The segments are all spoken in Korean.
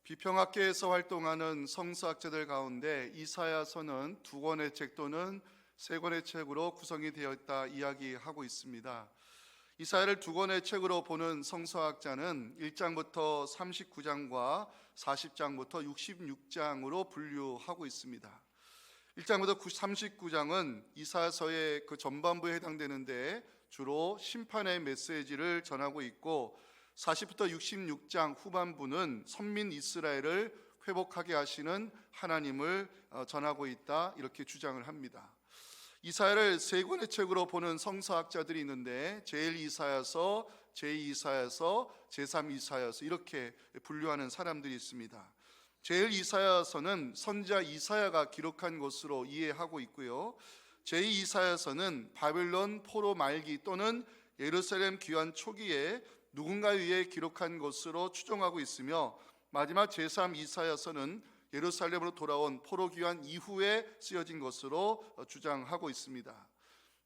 비평학계에서 활동하는 성서학자들 가운데 이사야서는 2권의 책 또는 3권의 책으로 구성이 되어 있다 이야기하고 있습니다. 이사야를 2권의 책으로 보는 성서학자는 1장부터 39장과 40장부터 66장으로 분류하고 있습니다. 1장부터 39장은 이사야서의 그 전반부에 해당되는데 주로 심판의 메시지를 전하고 있고, 40부터 66장 후반부는 선민 이스라엘을 회복하게 하시는 하나님을 전하고 있다, 이렇게 주장을 합니다. 이사야를 3권의 책으로 보는 성서학자들이 있는데 제1이사야서, 제2이사야서, 제3이사야서 이렇게 분류하는 사람들이 있습니다. 제1이사야서는 선지자 이사야가 기록한 것으로 이해하고 있고요, 제2이사야서는 바벨론 포로 말기 또는 예루살렘 귀환 초기에 누군가에 의해 기록한 것으로 추정하고 있으며, 마지막 제3이사야서는 예루살렘으로 돌아온 포로 귀환 이후에 쓰여진 것으로 주장하고 있습니다.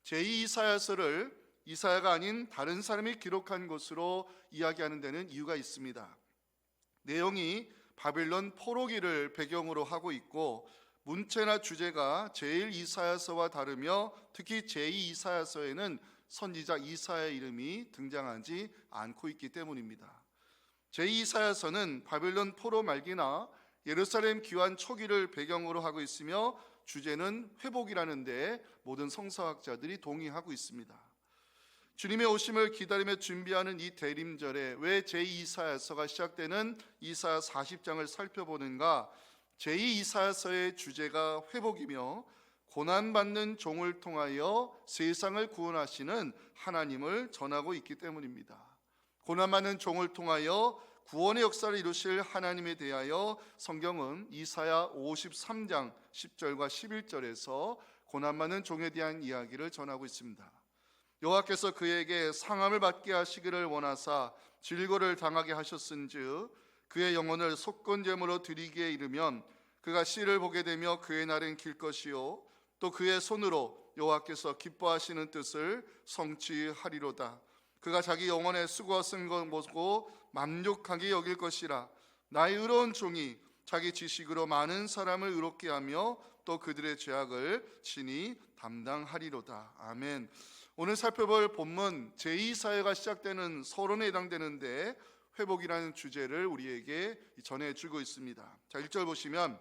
제2이사야서를 이사야가 아닌 다른 사람이 기록한 것으로 이야기하는 데는 이유가 있습니다. 내용이 바벨론 포로기를 배경으로 하고 있고, 문체나 주제가 제1이사야서와 다르며 특히 제2이사야서에는 선지자 이사야의 이름이 등장하지 않고 있기 때문입니다. 제2이사야서는 바벨론 포로 말기나 예루살렘 귀환 초기를 배경으로 하고 있으며 주제는 회복이라는데 모든 성서학자들이 동의하고 있습니다. 주님의 오심을 기다리며 준비하는 이 대림절에 왜 제2이사야서가 시작되는 이사야 40장을 살펴보는가? 제2이사야서의 주제가 회복이며 고난받는 종을 통하여 세상을 구원하시는 하나님을 전하고 있기 때문입니다. 고난받는 종을 통하여 구원의 역사를 이루실 하나님에 대하여 성경은 이사야 53장 10절과 11절에서 고난받는 종에 대한 이야기를 전하고 있습니다. 여호와께서 그에게 상함을 받게 하시기를 원하사 질고를 당하게 하셨은즉 그의 영혼을 속건제물로 드리기에 이르면 그가 씨를 보게 되며 그의 날은 길 것이요 또 그의 손으로 여호와께서 기뻐하시는 뜻을 성취하리로다. 그가 자기 영혼의 수고와 쓴 것 보고 만족하게 여길 것이라. 나의 의로운 종이 자기 지식으로 많은 사람을 의롭게 하며 또 그들의 죄악을 친히 담당하리로다. 아멘. 오늘 살펴볼 본문 제2사야가 시작되는 서론에 해당되는데 회복이라는 주제를 우리에게 전해주고 있습니다. 자, 1절 보시면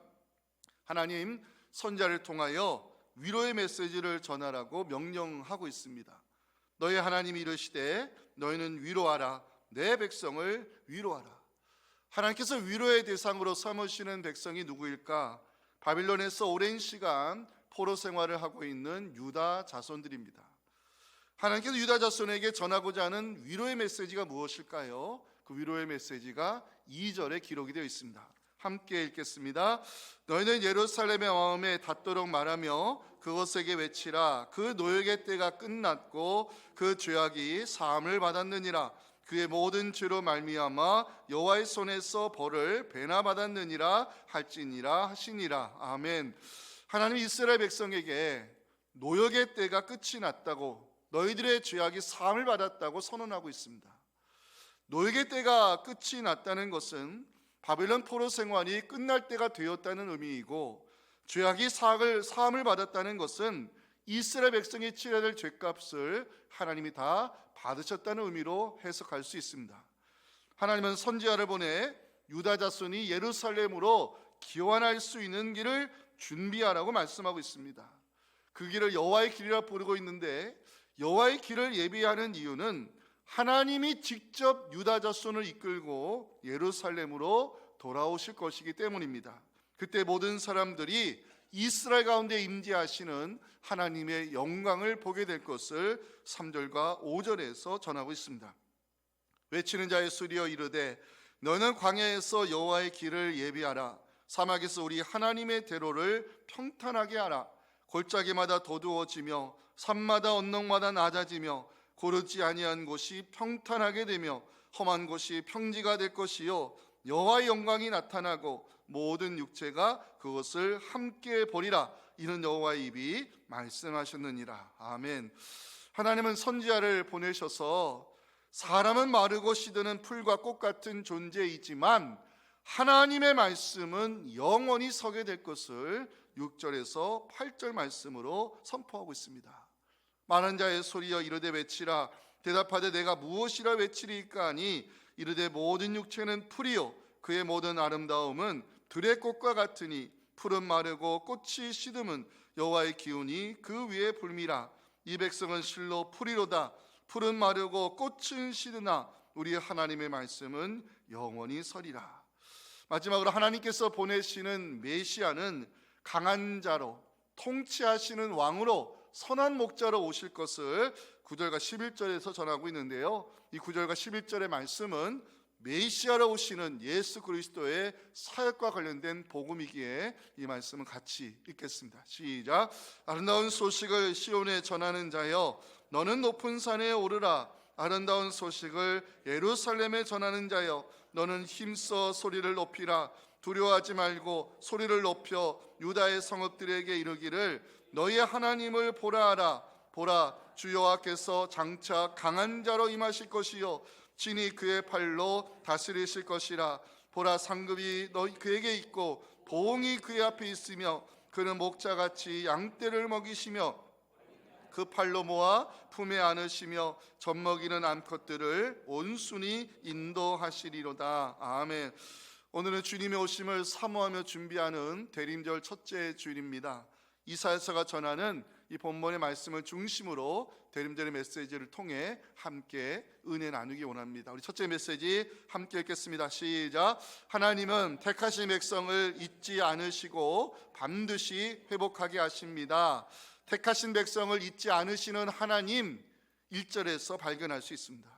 하나님 선지자를 통하여 위로의 메시지를 전하라고 명령하고 있습니다. 너희 하나님이 이르시되 너희는 위로하라. 내 백성을 위로하라. 하나님께서 위로의 대상으로 삼으시는 백성이 누구일까? 바빌론에서 오랜 시간 포로 생활을 하고 있는 유다 자손들입니다. 하나님께서 유다 자손에게 전하고자 하는 위로의 메시지가 무엇일까요? 그 위로의 메시지가 2절에 기록이 되어 있습니다. 함께 읽겠습니다. 너희는 예루살렘의 마음에 닿도록 말하며 그것에게 외치라. 그 노역의 때가 끝났고 그 죄악이 사함을 받았느니라. 그의 모든 죄로 말미암아 여호와의 손에서 벌을 배나 받았느니라 할지니라 하시니라. 아멘. 하나님 이스라엘 백성에게 노역의 때가 끝이 났다고, 너희들의 죄악이 사함을 받았다고 선언하고 있습니다. 노역의 때가 끝이 났다는 것은 바벨론 포로 생활이 끝날 때가 되었다는 의미이고, 죄악이 사함을 받았다는 것은 이스라엘 백성이 치러야 될 죄값을 하나님이 다 받으셨다는 의미로 해석할 수 있습니다. 하나님은 선지자를 보내 유다 자손이 예루살렘으로 귀환할 수 있는 길을 준비하라고 말씀하고 있습니다. 그 길을 여호와의 길이라 부르고 있는데, 여호와의 길을 예비하는 이유는 하나님이 직접 유다 자손을 이끌고 예루살렘으로 돌아오실 것이기 때문입니다. 그때 모든 사람들이 이스라엘 가운데 임재하시는 하나님의 영광을 보게 될 것을 3절과 5절에서 전하고 있습니다. 외치는 자의 소리여 이르되 너는 광야에서 여호와의 길을 예비하라. 사막에서 우리 하나님의 대로를 평탄하게 하라. 골짜기마다 도두어지며 산마다 언덕마다 낮아지며 고르지 아니한 곳이 평탄하게 되며 험한 곳이 평지가 될 것이요 여호와의 영광이 나타나고 모든 육체가 그것을 함께 보리라. 이는 여호와의 입이 말씀하셨느니라. 아멘. 하나님은 선지자를 보내셔서 사람은 마르고 시드는 풀과 꽃 같은 존재이지만 하나님의 말씀은 영원히 서게 될 것을 6절에서 8절 말씀으로 선포하고 있습니다. 많은 자의 소리여 이르되 외치라. 대답하되 내가 무엇이라 외치리까 하니 이르되 모든 육체는 풀이요 그의 모든 아름다움은 들의 꽃과 같으니 풀은 마르고 꽃이 시듬은 여호와의 기운이 그 위에 불미라. 이 백성은 실로 풀이로다. 풀은 마르고 꽃은 시드나 우리 하나님의 말씀은 영원히 서리라. 마지막으로 하나님께서 보내시는 메시아는 강한 자로 통치하시는 왕으로 선한 목자로 오실 것을 9절과 11절에서 전하고 있는데요, 이 9절과 11절의 말씀은 메시아로 오시는 예수 그리스도의 사역과 관련된 복음이기에 이 말씀은 같이 읽겠습니다. 시작. 아름다운 소식을 시온에 전하는 자여 너는 높은 산에 오르라. 아름다운 소식을 예루살렘에 전하는 자여 너는 힘써 소리를 높이라. 두려워하지 말고 소리를 높여 유다의 성읍들에게 이르기를 너희의 하나님을 보라 하라. 보라 주 여호와께서 장차 강한 자로 임하실 것이요 진이 그의 팔로 다스리실 것이라. 보라 상급이 너희 그에게 있고 보응이 그의 앞에 있으며 그는 목자같이 양떼를 먹이시며 그 팔로 모아 품에 안으시며 젖먹이는 암컷들을 온순히 인도하시리로다. 아멘. 오늘은 주님의 오심을 사모하며 준비하는 대림절 첫째 주일입니다. 이사야서가 전하는 이 본문의 말씀을 중심으로 대림절의 메시지를 통해 함께 은혜 나누기 원합니다. 우리 첫째 메시지 함께 읽겠습니다. 시작. 하나님은 택하신 백성을 잊지 않으시고 반드시 회복하게 하십니다. 택하신 백성을 잊지 않으시는 하나님 1절에서 발견할 수 있습니다.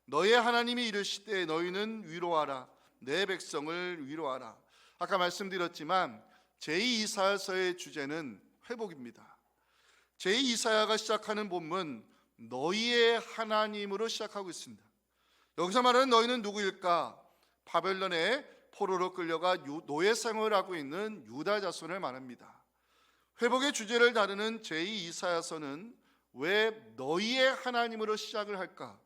너의 하나님이 이르시되 너희는 위로하라. 내 백성을 위로하라. 아까 말씀드렸지만 제2이사야서의 주제는 회복입니다. 제2이사야가 시작하는 본문 너희의 하나님으로 시작하고 있습니다. 여기서 말하는 너희는 누구일까? 바벨론의 포로로 끌려가 노예 생활을 하고 있는 유다 자손을 말합니다. 회복의 주제를 다루는 제2이사야서는 왜 너희의 하나님으로 시작을 할까?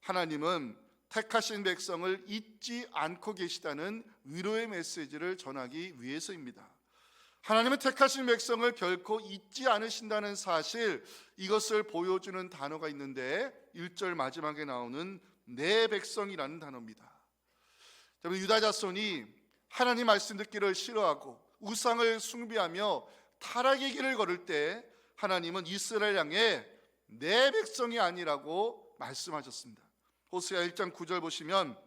하나님은 택하신 백성을 잊지 않고 계시다는 위로의 메시지를 전하기 위해서입니다. 하나님은 택하신 백성을 결코 잊지 않으신다는 사실, 이것을 보여주는 단어가 있는데 1절 마지막에 나오는 내 백성이라는 단어입니다. 유다 자손이 하나님 말씀 듣기를 싫어하고 우상을 숭배하며 타락의 길을 걸을 때 하나님은 이스라엘 향해 내 백성이 아니라고 말씀하셨습니다. 호세아 1장 9절 보시면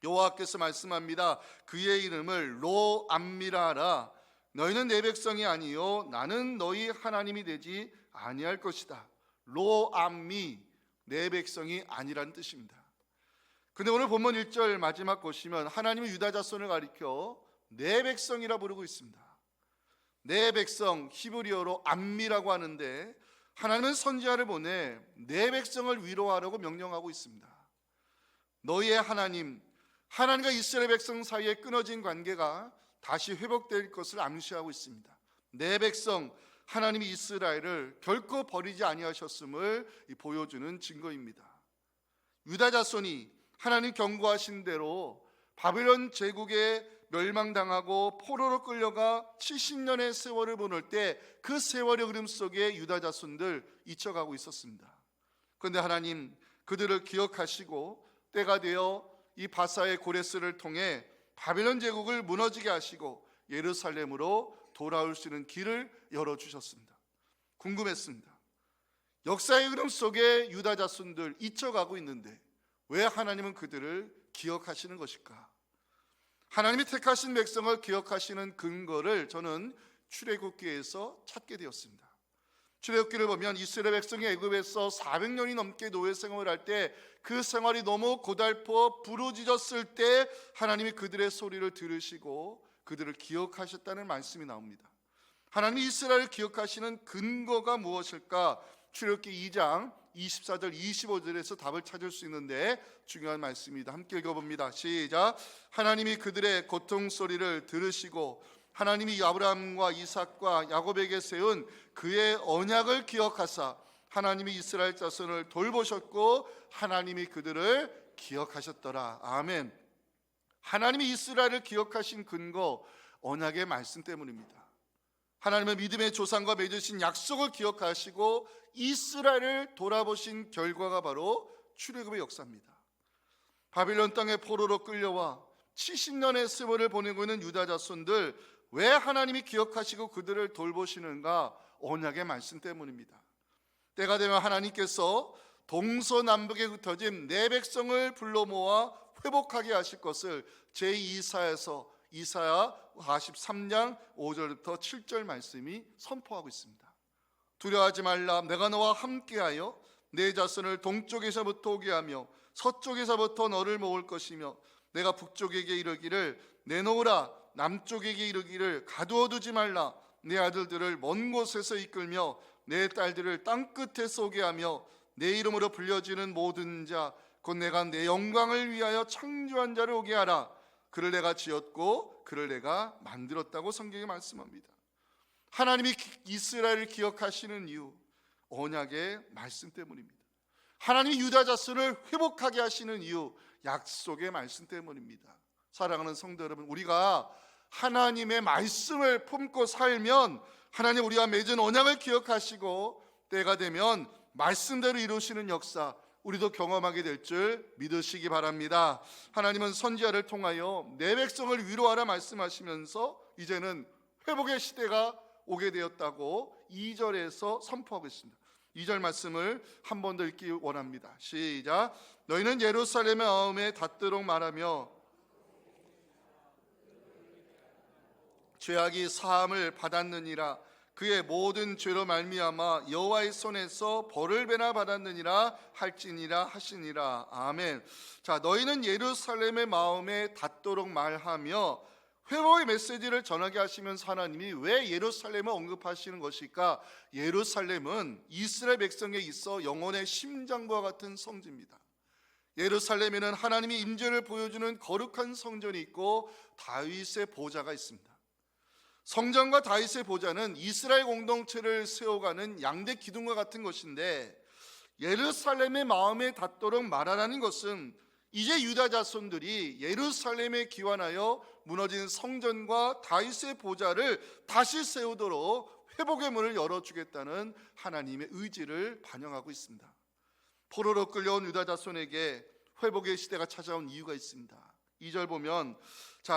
여호와께서 말씀합니다. 그의 이름을 로암미라 하라. 너희는 내 백성이 아니요 나는 너희 하나님이 되지 아니할 것이다. 로암미, 내 백성이 아니라는 뜻입니다. 근데 오늘 본문 1절 마지막 보시면 하나님이 유다 자손을 가리켜 내 백성이라 부르고 있습니다. 내 백성, 히브리어로 암미라고 하는데 하나님은 선지자를 보내 내 백성을 위로하라고 명령하고 있습니다. 너희의 하나님, 하나님과 이스라엘 백성 사이에 끊어진 관계가 다시 회복될 것을 암시하고 있습니다. 내 백성, 하나님이 이스라엘을 결코 버리지 아니하셨음을 보여주는 증거입니다. 유다 자손이 하나님 경고하신 대로 바벨론 제국에 멸망당하고 포로로 끌려가 70년의 세월을 보낼 때 그 세월의 흐름 속에 유다 자손들 잊혀가고 있었습니다. 그런데 하나님 그들을 기억하시고 때가 되어 이 바사의 고레스를 통해 바벨론 제국을 무너지게 하시고 예루살렘으로 돌아올 수 있는 길을 열어주셨습니다. 궁금했습니다. 역사의 흐름 속에 유다 자손들 잊혀가고 있는데 왜 하나님은 그들을 기억하시는 것일까? 하나님이 택하신 백성을 기억하시는 근거를 저는 출애굽기에서 찾게 되었습니다. 출애굽기를 보면 이스라엘 백성이 애굽에서 400년이 넘게 노예 생활을 할 때 그 생활이 너무 고달퍼 부르짖었을 때 하나님이 그들의 소리를 들으시고 그들을 기억하셨다는 말씀이 나옵니다. 하나님이 이스라엘을 기억하시는 근거가 무엇일까? 출애굽기 2장 24절 25절에서 답을 찾을 수 있는데 중요한 말씀입니다. 함께 읽어봅니다. 시작. 하나님이 그들의 고통 소리를 들으시고 하나님이 아브라함과 이삭과 야곱에게 세운 그의 언약을 기억하사 하나님이 이스라엘 자손을 돌보셨고 하나님이 그들을 기억하셨더라. 아멘. 하나님이 이스라엘을 기억하신 근거, 언약의 말씀 때문입니다. 하나님은 믿음의 조상과 맺으신 약속을 기억하시고 이스라엘을 돌아보신 결과가 바로 출애굽의 역사입니다. 바빌론 땅에 포로로 끌려와 70년의 세월을 보내고 있는 유다 자손들, 왜 하나님이 기억하시고 그들을 돌보시는가? 언약의 말씀 때문입니다. 때가 되면 하나님께서 동서남북에 흩어진 내 백성을 불러 모아 회복하게 하실 것을 제2사에서 이사야 43장 5절부터 7절 말씀이 선포하고 있습니다. 두려워하지 말라. 내가 너와 함께하여 내 자손을 동쪽에서부터 오게 하며 서쪽에서부터 너를 모을 것이며 내가 북쪽에게 이르기를 내놓으라, 남쪽에게 이르기를 가두어 두지 말라. 내 아들들을 먼 곳에서 이끌며 내 딸들을 땅끝에서 오게 하며 내 이름으로 불려지는 모든 자 곧 내가 내 영광을 위하여 창조한 자를 오게 하라. 그를 내가 지었고 그를 내가 만들었다고 성경이 말씀합니다. 하나님이 이스라엘을 기억하시는 이유, 언약의 말씀 때문입니다. 하나님이 유다 자손을 회복하게 하시는 이유, 약속의 말씀 때문입니다. 사랑하는 성도 여러분, 우리가 하나님의 말씀을 품고 살면 하나님 우리가 맺은 언약을 기억하시고 때가 되면 말씀대로 이루시는 역사, 우리도 경험하게 될 줄 믿으시기 바랍니다. 하나님은 선지자를 통하여 내 백성을 위로하라 말씀하시면서 이제는 회복의 시대가 오게 되었다고 2절에서 선포하고 있습니다. 2절 말씀을 한 번 더 읽기 원합니다. 시작. 너희는 예루살렘의 마음에 닿도록 말하며 죄악이 사함을 받았느니라. 그의 모든 죄로 말미암아 여호와의 손에서 벌을 배나 받았느니라 할지니라 하시니라. 아멘. 자, 너희는 예루살렘의 마음에 닿도록 말하며, 회복의 메시지를 전하게 하시면서 하나님이 왜 예루살렘을 언급하시는 것일까? 예루살렘은 이스라엘 백성에 있어 영혼의 심장과 같은 성지입니다. 예루살렘에는 하나님의 임재를 보여주는 거룩한 성전이 있고 다윗의 보좌가 있습니다. 성전과 다윗의 보좌는 이스라엘 공동체를 세워가는 양대 기둥과 같은 것인데, 예루살렘의 마음에 닿도록 말하라는 것은 이제 유다 자손들이 예루살렘에 기환하여 무너진 성전과 다윗의 보좌를 다시 세우도록 회복의 문을 열어주겠다는 하나님의 의지를 반영하고 있습니다. 포로로 끌려온 유다 자손에게 회복의 시대가 찾아온 이유가 있습니다. 2절 보면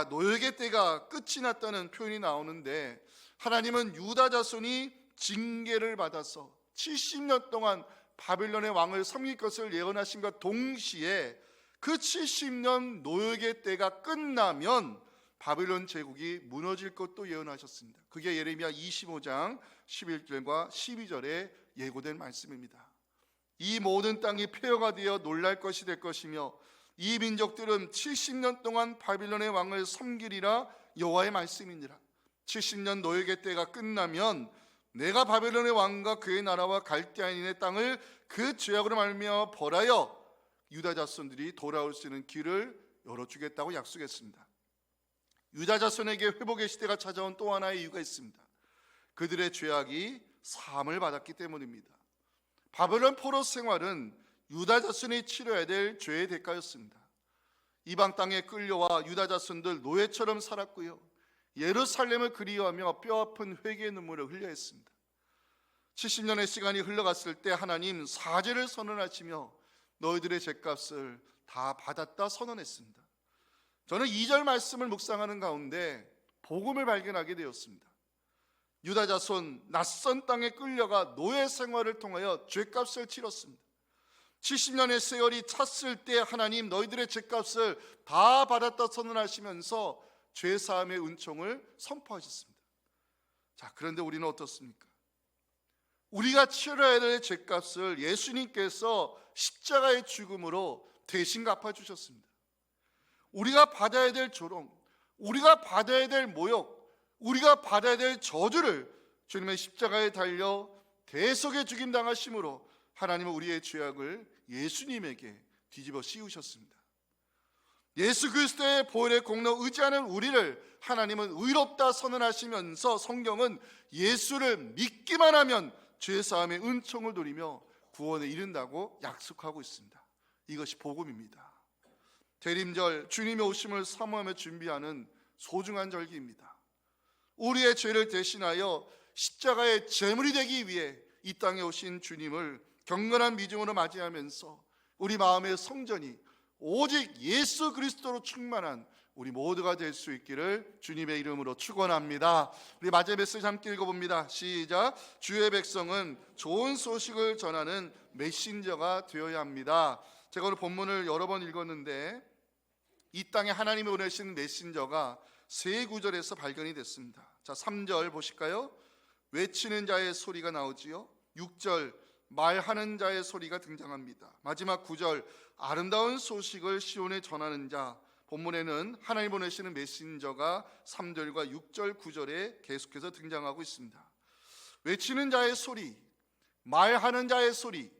노역의 때가 끝이 났다는 표현이 나오는데, 하나님은 유다 자손이 징계를 받아서 70년 동안 바빌론의 왕을 섬길 것을 예언하신과 동시에 그 70년 노역의 때가 끝나면 바빌론 제국이 무너질 것도 예언하셨습니다. 그게 예레미야 25장 11절과 12절에 예고된 말씀입니다. 이 모든 땅이 폐허가 되어 놀랄 것이 될 것이며 이 민족들은 70년 동안 바빌론의 왕을 섬기리라 여호와의 말씀이니라. 70년 노역의 때가 끝나면 내가 바빌론의 왕과 그의 나라와 갈대아인의 땅을 그 죄악으로 말미암아 벌하여 유다 자손들이 돌아올 수 있는 길을 열어주겠다고 약속했습니다. 유다 자손에게 회복의 시대가 찾아온 또 하나의 이유가 있습니다. 그들의 죄악이 사함을 받았기 때문입니다. 바벨론 포로 생활은 유다 자손이 치러야 될 죄의 대가였습니다. 이방 땅에 끌려와 유다 자손들 노예처럼 살았고요, 예루살렘을 그리워하며 뼈아픈 회개의 눈물을 흘려 했습니다. 70년의 시간이 흘러갔을 때 하나님 사죄를 선언하시며 너희들의 죄값을 다 받았다 선언했습니다. 저는 2절 말씀을 묵상하는 가운데 복음을 발견하게 되었습니다. 유다 자손 낯선 땅에 끌려가 노예 생활을 통하여 죄값을 치렀습니다. 70년의 세월이 찼을 때 하나님 너희들의 죄값을 다 받았다 선언하시면서 죄사함의 은총을 선포하셨습니다. 자, 그런데 우리는 어떻습니까? 우리가 치러야 될 죄값을 예수님께서 십자가의 죽음으로 대신 갚아주셨습니다. 우리가 받아야 될 조롱, 우리가 받아야 될 모욕, 우리가 받아야 될 저주를 주님의 십자가에 달려 대속의 죽임 당하심으로 하나님은 우리의 죄악을 예수님에게 뒤집어 씌우셨습니다. 예수 그리스도의 보혈의 공로 의지하는 우리를 하나님은 의롭다 선언하시면서 성경은 예수를 믿기만 하면 죄사함의 은총을 누리며 구원에 이른다고 약속하고 있습니다. 이것이 복음입니다. 대림절, 주님의 오심을 사모하며 준비하는 소중한 절기입니다. 우리의 죄를 대신하여 십자가의 제물이 되기 위해 이 땅에 오신 주님을 경건한 믿음으로 맞이하면서 우리 마음의 성전이 오직 예수 그리스도로 충만한 우리 모두가 될 수 있기를 주님의 이름으로 축원합니다. 우리 마지막 메시지 함께 읽어봅니다. 시작. 주의 백성은 좋은 소식을 전하는 메신저가 되어야 합니다. 제가 오늘 본문을 여러 번 읽었는데 이 땅에 하나님이 보내신 메신저가 세 구절에서 발견이 됐습니다. 자, 3절 보실까요? 외치는 자의 소리가 나오지요. 6절 말하는 자의 소리가 등장합니다. 마지막 9절 아름다운 소식을 시온에 전하는 자. 본문에는 하나님 보내시는 메신저가 3절과 6절 9절에 계속해서 등장하고 있습니다. 외치는 자의 소리, 말하는 자의 소리,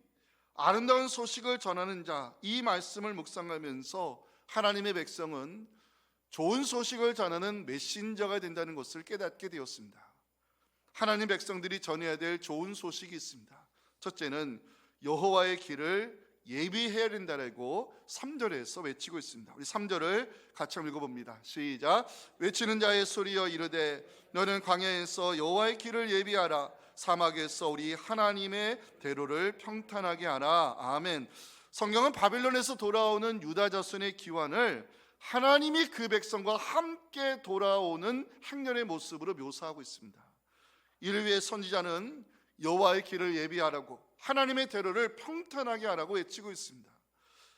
아름다운 소식을 전하는 자, 이 말씀을 묵상하면서 하나님의 백성은 좋은 소식을 전하는 메신저가 된다는 것을 깨닫게 되었습니다. 하나님 백성들이 전해야 될 좋은 소식이 있습니다. 첫째는 여호와의 길을 예비해야 된다라고 3절에서 외치고 있습니다. 우리 3절을 같이 한번 읽어봅니다. 시작. 외치는 자의 소리여 이르되 너는 광야에서 여호와의 길을 예비하라. 사막에서 우리 하나님의 대로를 평탄하게 하라. 아멘. 성경은 바빌론에서 돌아오는 유다 자손의 기환을 하나님이 그 백성과 함께 돌아오는 행렬의 모습으로 묘사하고 있습니다. 이를 위해 선지자는 여호와의 길을 예비하라고, 하나님의 대로를 평탄하게 하라고 외치고 있습니다.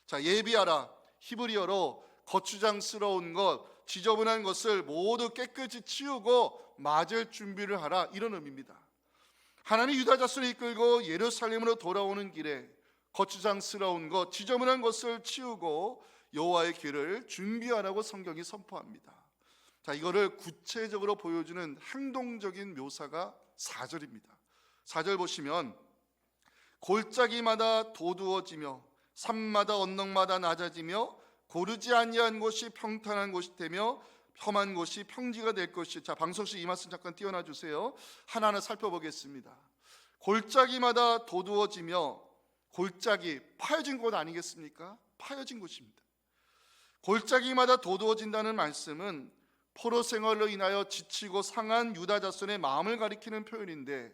자, 예비하라, 히브리어로 거추장스러운 것, 지저분한 것을 모두 깨끗이 치우고 맞을 준비를 하라, 이런 의미입니다. 하나님 유다 자손을 이끌고 예루살렘으로 돌아오는 길에 거추장스러운 것, 지저분한 것을 치우고 여호와의 길을 준비하라고 성경이 선포합니다. 자, 이거를 구체적으로 보여주는 행동적인 묘사가 4절입니다. 4절 보시면 골짜기마다 도두어지며 산마다 언덕마다 낮아지며 고르지 아니한 곳이 평탄한 곳이 되며 험한 곳이 평지가 될 것이. 자, 방송실 이 말씀 잠깐 띄워놔 주세요. 하나하나 살펴보겠습니다. 골짜기마다 도두어지며, 골짜기 파여진 곳 아니겠습니까? 파여진 곳입니다. 골짜기마다 도두어진다는 말씀은 포로 생활로 인하여 지치고 상한 유다 자손의 마음을 가리키는 표현인데,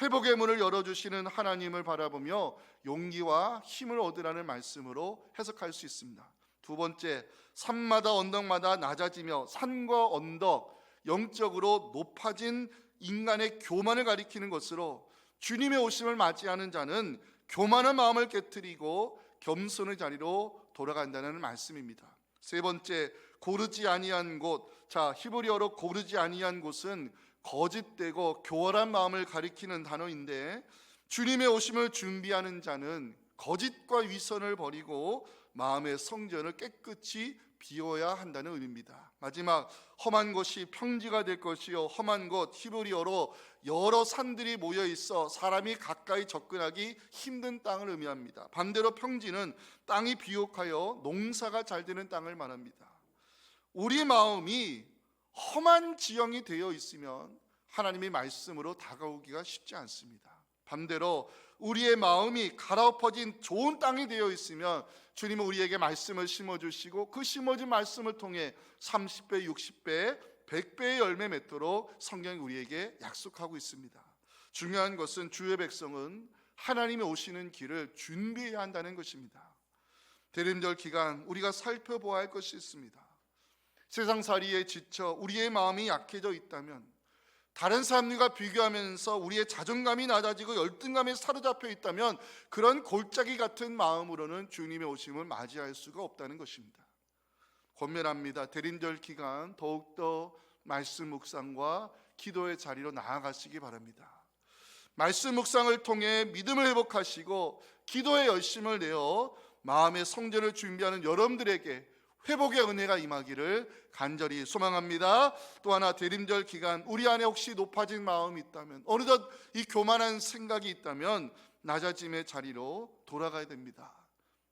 회복의 문을 열어주시는 하나님을 바라보며 용기와 힘을 얻으라는 말씀으로 해석할 수 있습니다. 두 번째, 산마다 언덕마다 낮아지며, 산과 언덕, 영적으로 높아진 인간의 교만을 가리키는 것으로 주님의 오심을 맞이하는 자는 교만한 마음을 깨트리고 겸손의 자리로 돌아간다는 말씀입니다. 세 번째, 고르지 아니한 곳. 자, 히브리어로 고르지 아니한 곳은 거짓되고 교활한 마음을 가리키는 단어인데, 주님의 오심을 준비하는 자는 거짓과 위선을 버리고 마음의 성전을 깨끗이 비워야 한다는 의미입니다. 마지막, 험한 곳이 평지가 될 것이요, 험한 곳, 히브리어로 여러 산들이 모여 있어 사람이 가까이 접근하기 힘든 땅을 의미합니다. 반대로 평지는 땅이 비옥하여 농사가 잘 되는 땅을 말합니다. 우리 마음이 험한 지형이 되어 있으면 하나님의 말씀으로 다가오기가 쉽지 않습니다. 반대로 우리의 마음이 갈아엎어진 좋은 땅이 되어 있으면 주님은 우리에게 말씀을 심어주시고 그 심어진 말씀을 통해 30배, 60배, 100배의 열매 맺도록 성경이 우리에게 약속하고 있습니다. 중요한 것은 주의 백성은 하나님이 오시는 길을 준비해야 한다는 것입니다. 대림절 기간 우리가 살펴보아야 할 것이 있습니다. 세상살이에 지쳐 우리의 마음이 약해져 있다면, 다른 사람들과 비교하면서 우리의 자존감이 낮아지고 열등감에 사로잡혀 있다면, 그런 골짜기 같은 마음으로는 주님의 오심을 맞이할 수가 없다는 것입니다. 권면합니다. 대림절 기간 더욱더 말씀 묵상과 기도의 자리로 나아가시기 바랍니다. 말씀 묵상을 통해 믿음을 회복하시고 기도의 열심을 내어 마음의 성전을 준비하는 여러분들에게 회복의 은혜가 임하기를 간절히 소망합니다. 또 하나, 대림절 기간 우리 안에 혹시 높아진 마음이 있다면, 어느덧 이 교만한 생각이 있다면 낮아짐의 자리로 돌아가야 됩니다.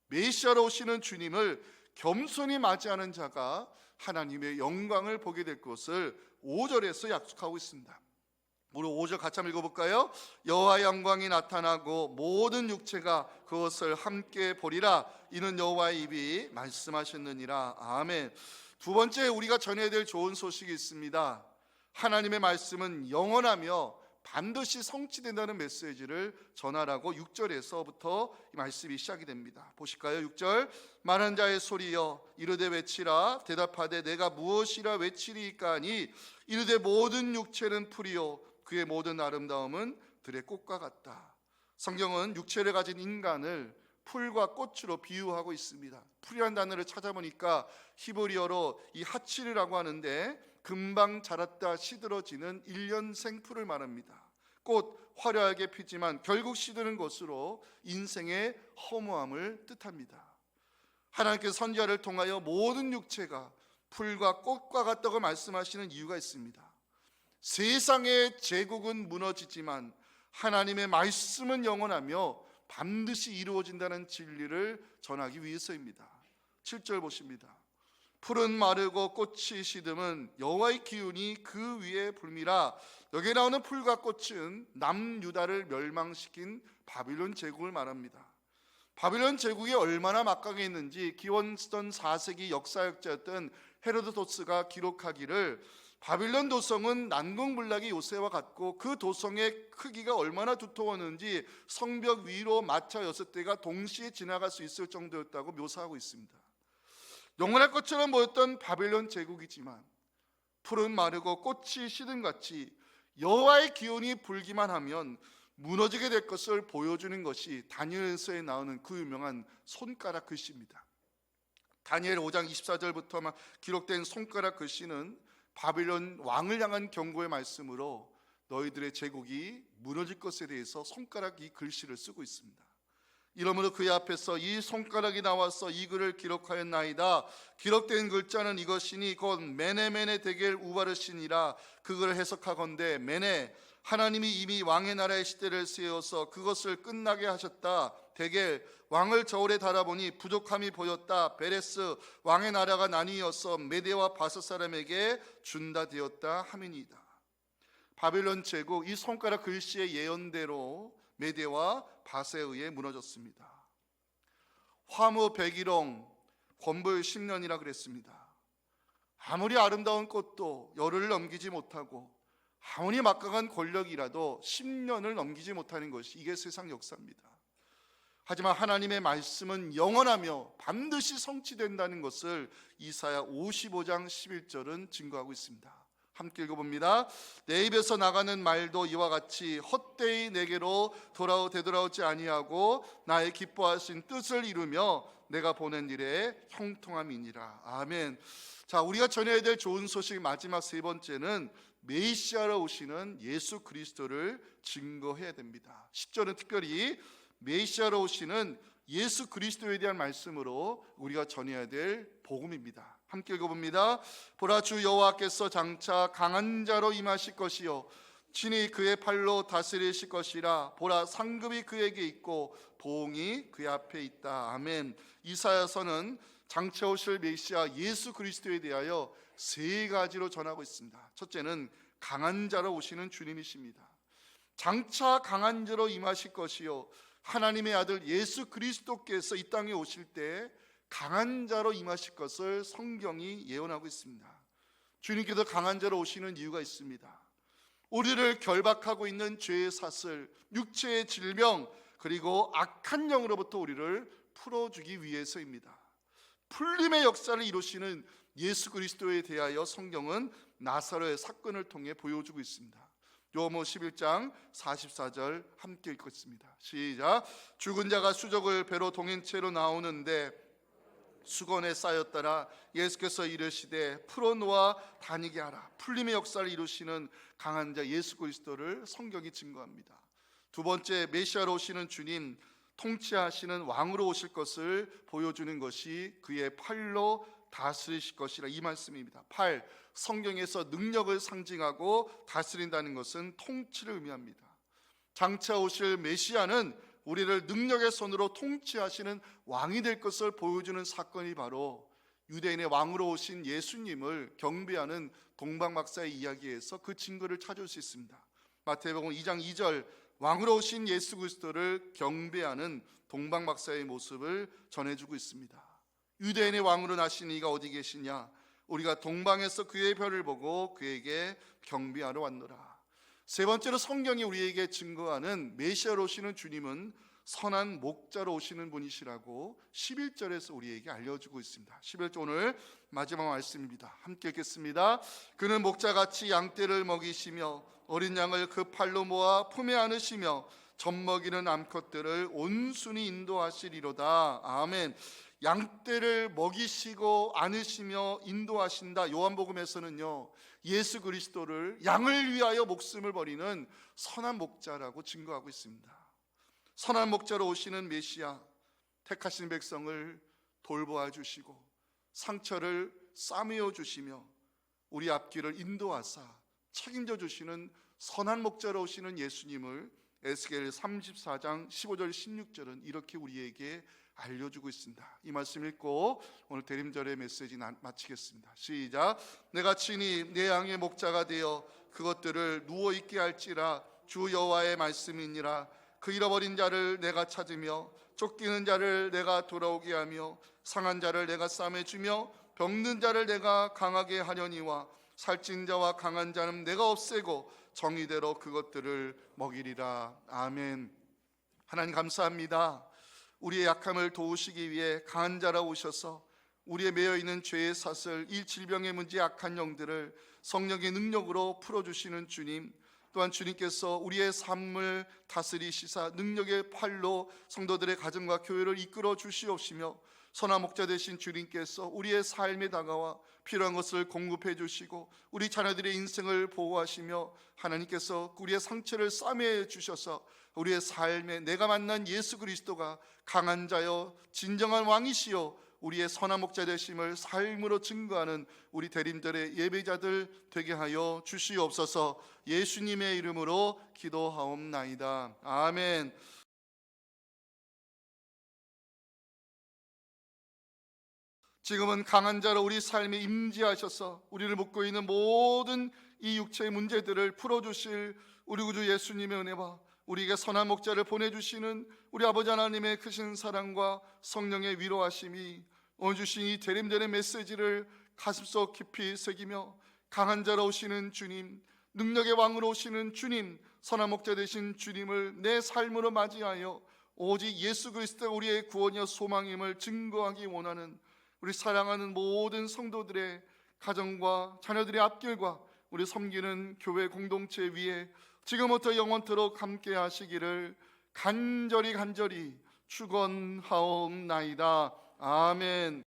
메시아로 오시는 주님을 겸손히 맞이하는 자가 하나님의 영광을 보게 될 것을 5절에서 약속하고 있습니다. 우리 5절 같이 한번 읽어볼까요? 여호와의 영광이 나타나고 모든 육체가 그것을 함께 보리라. 이는 여호와의 입이 말씀하셨느니라. 아멘. 두 번째 우리가 전해야 될 좋은 소식이 있습니다. 하나님의 말씀은 영원하며 반드시 성취된다는 메시지를 전하라고 6절에서부터 이 말씀이 시작이 됩니다. 보실까요? 6절. 많은 자의 소리여 이르되 외치라. 대답하되 내가 무엇이라 외치리이까 하니 이르되 모든 육체는 풀이요 그의 모든 아름다움은 들의 꽃과 같다. 성경은 육체를 가진 인간을 풀과 꽃으로 비유하고 있습니다. 풀이라는 단어를 찾아보니까 히브리어로 이 하치르라고 하는데 금방 자랐다 시들어지는 1년생 풀을 말합니다. 꽃 화려하게 피지만 결국 시드는 것으로 인생의 허무함을 뜻합니다. 하나님께서 선지자를 통하여 모든 육체가 풀과 꽃과 같다고 말씀하시는 이유가 있습니다. 세상의 제국은 무너지지만 하나님의 말씀은 영원하며 반드시 이루어진다는 진리를 전하기 위해서입니다. 7절 보십니다. 풀은 마르고 꽃이 시듬은 여호와의 기운이 그 위에 불미라. 여기에 나오는 풀과 꽃은 남유다를 멸망시킨 바빌론 제국을 말합니다. 바빌론 제국이 얼마나 막강했는지 기원전 4세기 역사학자였던 헤로도토스가 기록하기를 바빌론 도성은 난공불락의 요새와 같고 그 도성의 크기가 얼마나 두터웠는지 성벽 위로 마차 6대가 동시에 지나갈 수 있을 정도였다고 묘사하고 있습니다. 영원할 것처럼 보였던 바빌론 제국이지만 풀은 마르고 꽃이 시든같이 여호와의 기운이 불기만 하면 무너지게 될 것을 보여주는 것이 다니엘서에 나오는 그 유명한 손가락 글씨입니다. 다니엘 5장 24절부터 기록된 손가락 글씨는 바빌론 왕을 향한 경고의 말씀으로 너희들의 제국이 무너질 것에 대해서 손가락 이 글씨를 쓰고 있습니다. 이러므로 그의 앞에서 이 손가락이 나와서 이 글을 기록하였나이다. 기록된 글자는 이것이니 곧 메네메네 데겔 우바르시니라. 그걸 해석하건대 메네 하나님이 이미 왕의 나라의 시대를 세워서 그것을 끝나게 하셨다. 데겔 왕을 저울에 달아보니 부족함이 보였다. 베레스 왕의 나라가 나뉘어서 메대와 바스 사람에게 준다 되었다 하미니이다. 바빌론 제국 이 손가락 글씨의 예언대로 메대와 바스에 의해 무너졌습니다. 화무 100일홍 권불 10년이라 그랬습니다. 아무리 아름다운 꽃도 열흘을 넘기지 못하고 아무리 막강한 권력이라도 10년을 넘기지 못하는 것이 이게 세상 역사입니다. 하지만 하나님의 말씀은 영원하며 반드시 성취된다는 것을 이사야 55장 11절은 증거하고 있습니다. 함께 읽어봅니다. 내 입에서 나가는 말도 이와 같이 헛되이 내게로 되돌아오지 아니하고 나의 기뻐하신 뜻을 이루며 내가 보낸 일에 형통함이니라. 아멘. 자, 우리가 전해야 될 좋은 소식 마지막 세 번째는 메시아로 오시는 예수 그리스도를 증거해야 됩니다. 10절은 특별히 메시아로 오시는 예수 그리스도에 대한 말씀으로 우리가 전해야 될 복음입니다. 함께 읽어봅니다. 보라 주 여호와께서 장차 강한 자로 임하실 것이요 친히 그의 팔로 다스리실 것이라. 보라 상급이 그에게 있고 보응이 그의 앞에 있다. 아멘. 이사야서는 장차 오실 메시아 예수 그리스도에 대하여 세 가지로 전하고 있습니다. 첫째는 강한 자로 오시는 주님이십니다. 장차 강한 자로 임하실 것이요 하나님의 아들 예수 그리스도께서 이 땅에 오실 때 강한 자로 임하실 것을 성경이 예언하고 있습니다. 주님께서 강한 자로 오시는 이유가 있습니다. 우리를 결박하고 있는 죄의 사슬, 육체의 질병, 그리고 악한 영으로부터 우리를 풀어주기 위해서입니다. 풀림의 역사를 이루시는 예수 그리스도에 대하여 성경은 나사로의 사건을 통해 보여주고 있습니다. 요한복음 11장 44절 함께 읽겠습니다. 시작. 죽은 자가 수족을 배로 동행체로 나오는데 수건에 쌓였더라. 예수께서 이르시되 풀어놓아 다니게 하라. 풀림의 역사를 이루시는 강한 자 예수 그리스도를 성경이 증거합니다. 두 번째, 메시아로 오시는 주님, 통치하시는 왕으로 오실 것을 보여주는 것이 그의 팔로 다스리실 것이라 이 말씀입니다. 팔, 성경에서 능력을 상징하고 다스린다는 것은 통치를 의미합니다. 장차 오실 메시아는 우리를 능력의 손으로 통치하시는 왕이 될 것을 보여주는 사건이 바로 유대인의 왕으로 오신 예수님을 경배하는 동방박사의 이야기에서 그 증거를 찾을 수 있습니다. 마태복음 2장 2절 왕으로 오신 예수 그리스도를 경배하는 동방 박사의 모습을 전해주고 있습니다. 유대인의 왕으로 나신 이가 어디 계시냐? 우리가 동방에서 그의 별을 보고 그에게 경배하러 왔노라. 세 번째로 성경이 우리에게 증거하는 메시아로 오시는 주님은 선한 목자로 오시는 분이시라고 11절에서 우리에게 알려주고 있습니다. 11절 오늘 마지막 말씀입니다. 함께 읽겠습니다. 그는 목자같이 양떼를 먹이시며 어린 양을 그 팔로 모아 품에 안으시며 젖먹이는 암컷들을 온순히 인도하시리로다. 아멘. 양떼를 먹이시고 안으시며 인도하신다. 요한복음에서는요, 예수 그리스도를 양을 위하여 목숨을 버리는 선한 목자라고 증거하고 있습니다. 선한 목자로 오시는 메시아, 택하신 백성을 돌보아 주시고 상처를 싸매어 주시며 우리 앞길을 인도하사 책임져 주시는 선한 목자로 오시는 예수님을 에스겔 34장 15절 16절은 이렇게 우리에게 알려주고 있습니다. 이 말씀 읽고 오늘 대림절의 메시지 마치겠습니다. 시작. 내가 친히 내 양의 목자가 되어 그것들을 누워있게 할지라 주 여호와의 말씀이니라. 그 잃어버린 자를 내가 찾으며 쫓기는 자를 내가 돌아오게 하며 상한 자를 내가 싸매주며 병든 자를 내가 강하게 하려니와 살찐 자와 강한 자는 내가 없애고 정의대로 그것들을 먹이리라. 아멘. 하나님 감사합니다. 우리의 약함을 도우시기 위해 강한 자라 오셔서 우리의 매여있는 죄의 사슬, 이 질병의 문제, 약한 영들을 성령의 능력으로 풀어주시는 주님, 또한 주님께서 우리의 삶을 다스리시사 능력의 팔로 성도들의 가정과 교회를 이끌어 주시옵시며 선한 목자 되신 주님께서 우리의 삶에 다가와 필요한 것을 공급해 주시고 우리 자녀들의 인생을 보호하시며 하나님께서 우리의 상처를 싸매 주셔서 우리의 삶에 내가 만난 예수 그리스도가 강한 자여 진정한 왕이시여 우리의 선한 목자 되심을 삶으로 증거하는 우리 대림절의 예배자들 되게 하여 주시옵소서. 예수님의 이름으로 기도하옵나이다. 아멘. 지금은 강한 자로 우리 삶에 임재하셔서 우리를 묶고 있는 모든 이 육체의 문제들을 풀어주실 우리 구주 예수님의 은혜와 우리에게 선한 목자를 보내주시는 우리 아버지 하나님의 크신 사랑과 성령의 위로하심이 오늘 주신 이 대림절의 메시지를 가슴속 깊이 새기며 강한 자로 오시는 주님, 능력의 왕으로 오시는 주님, 선한 목자 되신 주님을 내 삶으로 맞이하여 오직 예수 그리스도가 우리의 구원이여 소망임을 증거하기 원하는 우리 사랑하는 모든 성도들의 가정과 자녀들의 앞길과 우리 섬기는 교회 공동체 위에 지금부터 영원토록 함께 하시기를 간절히 축원하옵나이다. 아멘.